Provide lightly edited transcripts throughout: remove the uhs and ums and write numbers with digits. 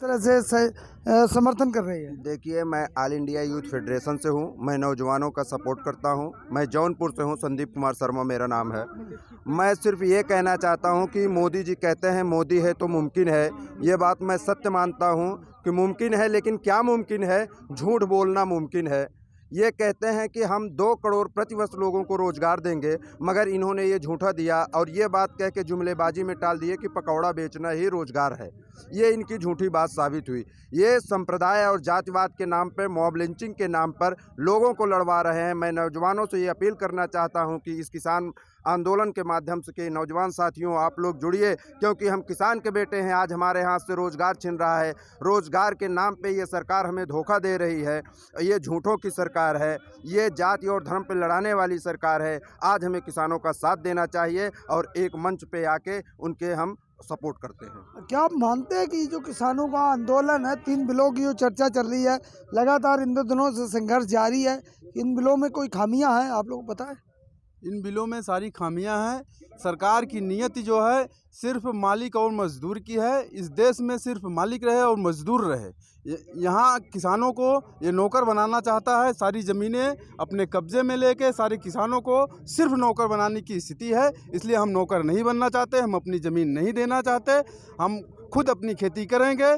तरह से समर्थन कर रही है? देखिए, मैं ऑल इंडिया यूथ फेडरेशन से हूँ। मैं नौजवानों का सपोर्ट करता हूँ। मैं जौनपुर से हूँ, संदीप कुमार शर्मा मेरा नाम है। मैं सिर्फ ये कहना चाहता हूँ कि मोदी जी कहते हैं मोदी है तो मुमकिन है। ये बात मैं सत्य मानता हूँ कि मुमकिन है, लेकिन क्या मुमकिन है? झूठ बोलना मुमकिन है। ये कहते हैं कि हम 2 करोड़ प्रतिवर्ष लोगों को रोजगार देंगे, मगर इन्होंने ये झूठा दिया और ये बात कह के जुमलेबाजी में टाल दिए कि पकौड़ा बेचना ही रोजगार है। ये इनकी झूठी बात साबित हुई। ये संप्रदाय और जातिवाद के नाम पर, मॉब लिंचिंग के नाम पर लोगों को लड़वा रहे हैं। मैं नौजवानों से ये अपील करना चाहता हूँ कि इस किसान आंदोलन के माध्यम से कि नौजवान साथियों आप लोग जुड़िए, क्योंकि हम किसान के बेटे हैं। आज हमारे हाथ से रोजगार छिन रहा है। रोजगार के नाम पे ये सरकार हमें धोखा दे रही है। ये झूठों की सरकार है। ये जाति और धर्म पे लड़ाने वाली सरकार है। आज हमें किसानों का साथ देना चाहिए और एक मंच पे आके उनके हम सपोर्ट करते हैं। क्या आप मानते हैं कि जो किसानों का आंदोलन है, 3 बिलों की जो चर्चा चल रही है, लगातार इन 2 दिनों से संघर्ष जारी है, इन बिलों में कोई खामियां हैं? आप लोगों को पता है? इन बिलों में सारी खामियां हैं। सरकार की नीयत जो है सिर्फ मालिक और मजदूर की है। इस देश में सिर्फ मालिक रहे और मजदूर रहे। यहाँ किसानों को ये नौकर बनाना चाहता है। सारी ज़मीनें अपने कब्जे में लेके सारे किसानों को सिर्फ नौकर बनाने की स्थिति है। इसलिए हम नौकर नहीं बनना चाहते। हम अपनी ज़मीन नहीं देना चाहते। हम खुद अपनी खेती करेंगे,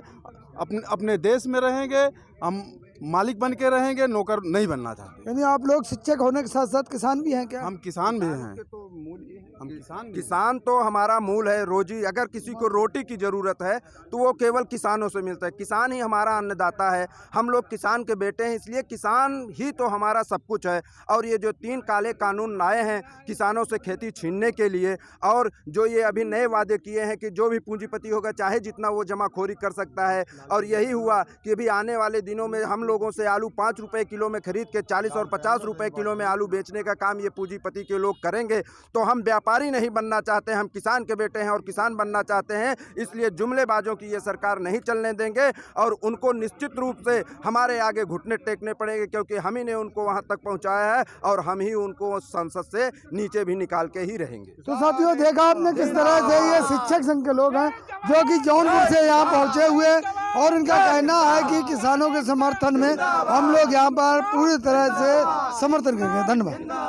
अपने देश में रहेंगे, हम मालिक बन के रहेंगे, नौकर नहीं बनना चाहते। यानी आप लोग शिक्षक होने के साथ साथ किसान भी हैं क्या? हम किसान भी हैं। हम किसान तो हमारा मूल है। रोजी, अगर किसी को रोटी की ज़रूरत है तो वो केवल किसानों से मिलता है। किसान ही हमारा अन्नदाता है। हम लोग किसान के बेटे हैं, इसलिए किसान ही तो हमारा सब कुछ है। और ये जो 3 काले कानून लाए हैं किसानों से खेती छीनने के लिए, और जो ये अभी नए वादे किए हैं कि जो भी पूंजीपति होगा चाहे जितना वो जमाखोरी कर सकता है, और यही हुआ कि अभी आने वाले दिनों में हम लोगों से आलू 5 रुपए किलो में खरीद के 40 और 50 रुपए किलो में आलू बेचने का काम ये पूंजीपति के लोग करेंगे। तो हम व्यापारी नहीं बनना चाहते, हम किसान के बेटे हैं और किसान बनना चाहते हैं। इसलिए जुमलेबाजों की ये सरकार नहीं चलने देंगे और उनको निश्चित रूप से हमारे आगे घुटने टेकने पड़ेंगे, क्योंकि हम ही ने उनको वहां तक पहुंचाया है और हम ही उनको संसद से नीचे भी निकाल के ही रहेंगे। तो साथियों, देखा आपने किस तरह से ये शिक्षक संघ के लोग हैं जो कि जौनपुर से यहाँ पहुंचे हुए, और इनका कहना है कि किसानों के समर्थन में हम लोग यहाँ पर पूरी तरह से समर्थन करेंगे। धन्यवाद।